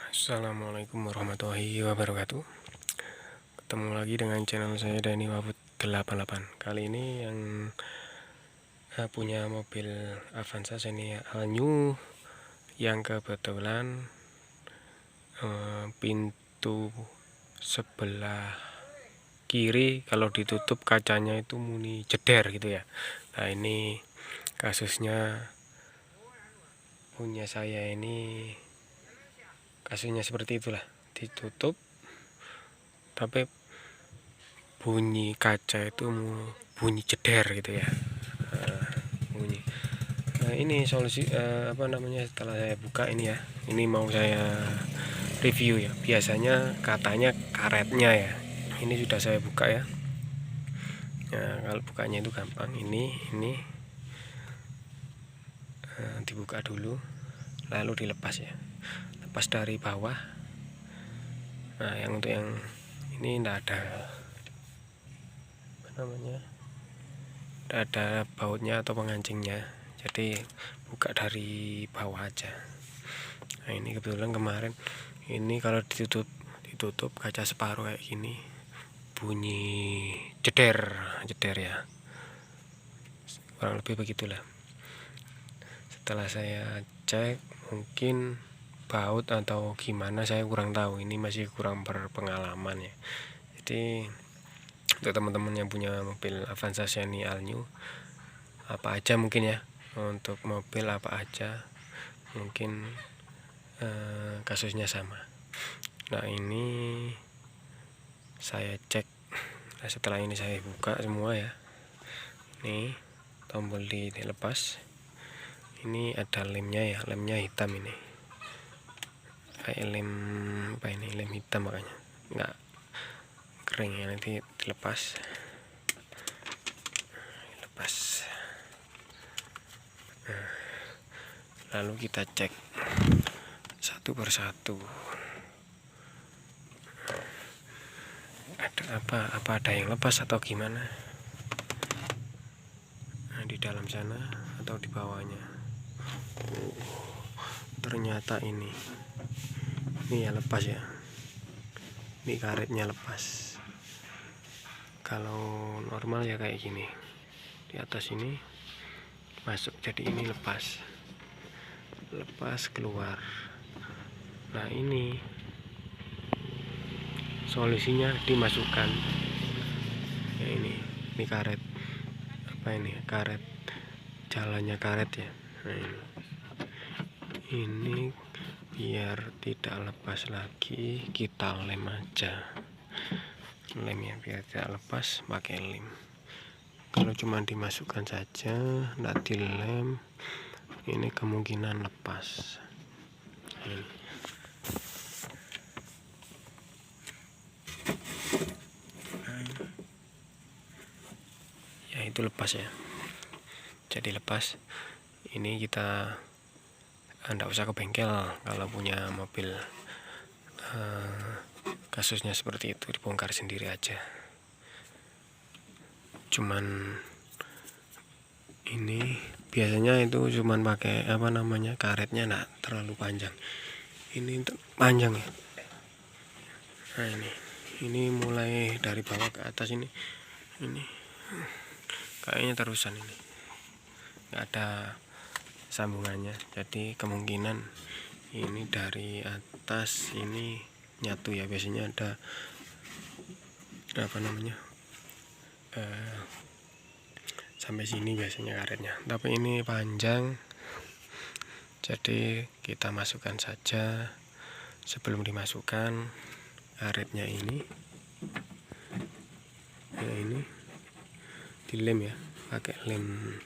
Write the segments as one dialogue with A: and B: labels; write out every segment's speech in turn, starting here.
A: Assalamualaikum warahmatullahi wabarakatuh. Ketemu lagi dengan channel saya Dani Wabut 88. Kali ini yang punya mobil Avanza Xenia All New yang kebetulan pintu sebelah kiri kalau ditutup kacanya itu muni jeder gitu ya. Nah, ini kasusnya punya saya ini, kasusnya seperti itulah, ditutup tapi bunyi kaca itu bunyi jeder gitu ya, bunyi. Nah, ini solusi setelah saya buka ini ya, ini mau saya review ya. Biasanya katanya karetnya ya, ini sudah saya buka ya. Nah, kalau bukanya itu gampang, ini dibuka dulu lalu dilepas ya, lepas dari bawah. Nah, yang untuk yang ini tidak ada bautnya atau pengancingnya, jadi buka dari bawah aja. Nah, ini kebetulan kemarin ini kalau ditutup kaca separuh kayak gini bunyi jeder ya, kurang lebih begitulah. Setelah saya cek, mungkin baut atau gimana saya kurang tahu, ini masih kurang berpengalaman ya. Jadi untuk teman-teman yang punya mobil Avanza Xenia All New, apa aja mungkin ya, untuk mobil apa aja mungkin kasusnya sama. Nah, ini saya cek. Nah, setelah ini saya buka semua ya. Ini tombol dilepas. Ini ada lemnya ya, lemnya hitam ini. Kayak lem apa ini, lem hitam makanya nggak kering ya, nanti dilepas. Nah, lalu kita cek satu persatu. Ada apa ada yang lepas atau gimana? Nah, di dalam sana atau di bawahnya. Ternyata ini ya lepas ya. Ini karetnya lepas. Kalau normal ya kayak gini, di atas ini masuk, jadi ini lepas keluar. Nah, ini solusinya dimasukkan ya, ini karet apa ini, karet jalannya karet ya. Nah, ini biar tidak lepas lagi kita lem aja, lemnya biar tidak lepas pakai lem. Kalau cuma dimasukkan saja nggak dilem, ini kemungkinan lepas. Ini ya, itu lepas ya, jadi lepas. Ini kita nggak usah ke bengkel kalau punya mobil kasusnya seperti itu, dibongkar sendiri aja. Cuman ini biasanya itu cuman pakai karetnya nggak terlalu panjang. Ini panjang ya. Nah, ini mulai dari bawah ke atas ini kayaknya terusan, ini nggak ada sambungannya, jadi kemungkinan ini dari atas ini nyatu ya. Biasanya ada sampai sini biasanya karetnya, tapi ini panjang, jadi kita masukkan saja. Sebelum dimasukkan karetnya ini dilem ya, pakai lem.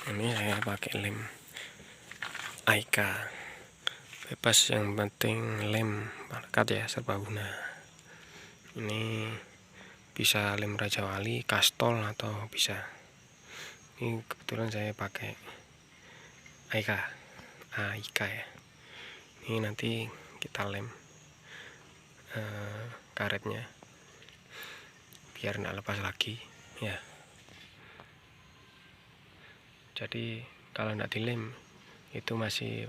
A: Ini saya pakai lem Aika, bebas, yang penting lem melekat ya, serbaguna. Ini bisa lem Raja Wali, Kastol, atau bisa. Ini kebetulan saya pakai Aika ya. Ini nanti kita lem karetnya biar nggak lepas lagi ya. Jadi kalau nggak dilem itu masih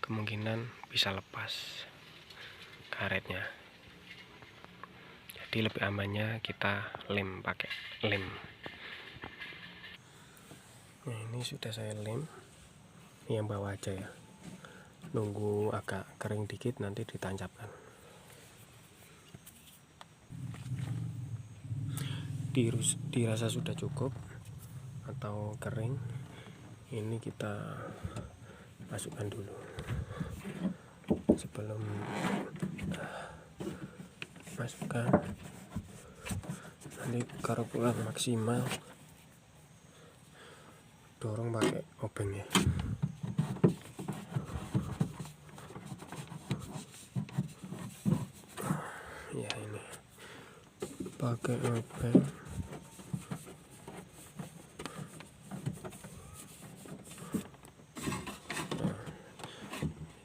A: kemungkinan bisa lepas karetnya. Jadi lebih amannya kita lem pakai lem. Nah, ini sudah saya lem. Ini yang bawah aja ya. Nunggu agak kering dikit nanti ditancapkan. Dirasa sudah cukup atau kering, ini kita masukkan dulu sebelum masukkan. Nanti kalau pulang maksimal dorong pakai obeng ya. Ya ini pakai obeng.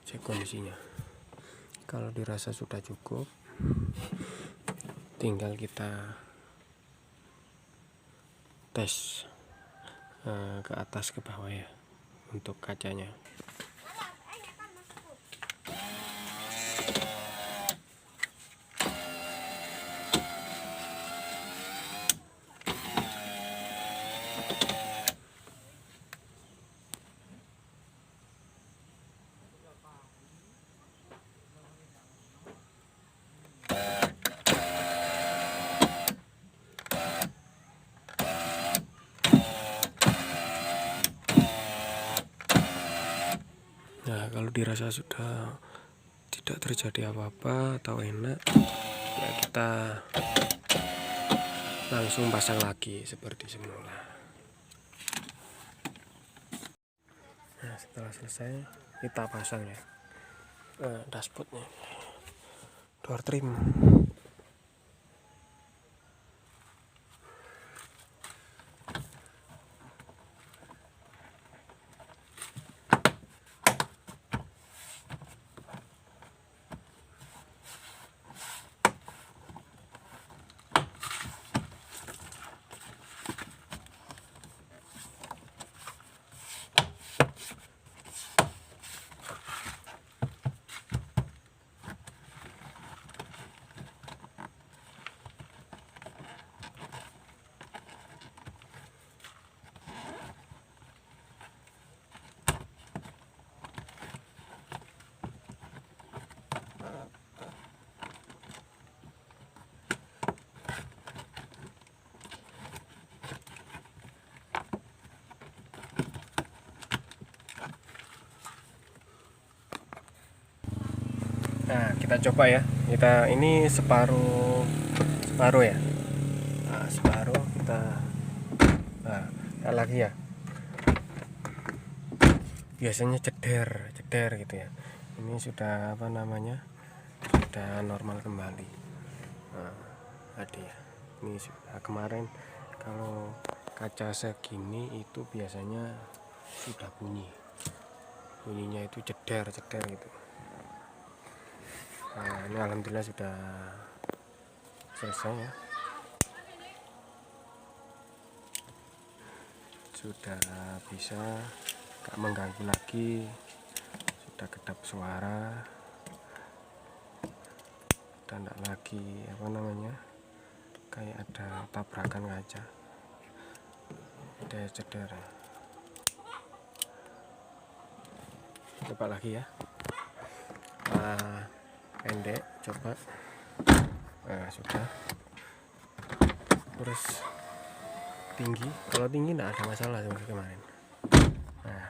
A: Cek kondisinya. Kalau dirasa sudah cukup, tinggal kita tes ke atas ke bawah ya untuk kacanya. Nah, kalau dirasa sudah tidak terjadi apa-apa atau enak, ya kita langsung pasang lagi seperti semula. Nah, setelah selesai kita pasang ya dashboardnya, door trim. Nah, kita coba ya. Kita ini separuh ya. Nah, separuh kita lagi ya. Biasanya ceder gitu ya. Ini sudah apa namanya? Sudah normal kembali. Nah, tadi ya. Ini sudah kemarin kalau kaca segini itu biasanya sudah bunyinya itu ceder gitu. Nah, ini alhamdulillah sudah selesai ya. Sudah bisa gak mengganggu lagi, sudah kedap suara dan tidak lagi apa namanya kayak ada tabrakan kaca, ada ceder. Coba lagi ya. Pendek coba. Nah, sudah. Terus tinggi, kalau tinggi tidak ada masalah seperti kemarin. Nah,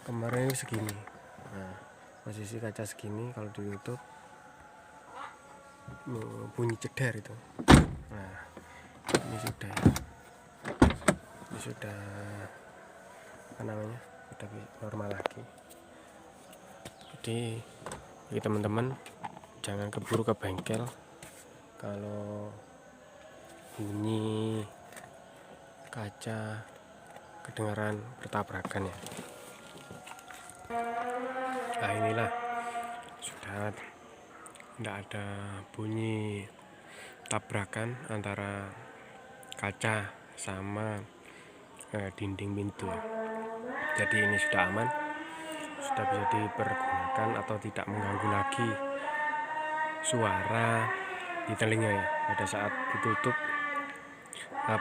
A: kemarin ini segini. Nah, posisi kaca segini kalau ditutup bunyi ceder itu. Nah, ini sudah apa namanya, sudah normal lagi. Jadi teman-teman jangan keburu ke bengkel kalau bunyi kaca kedengaran bertabrakan ya. Nah, inilah sudah tidak ada bunyi tabrakan antara kaca sama dinding pintu. Jadi ini sudah aman, sudah bisa dipergunakan atau tidak mengganggu lagi suara di telinga ya. Pada saat ditutup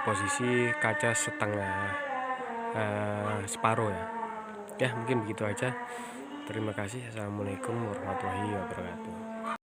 A: posisi kaca separuh ya. Ya mungkin begitu aja. Terima kasih. Assalamualaikum warahmatullahi wabarakatuh.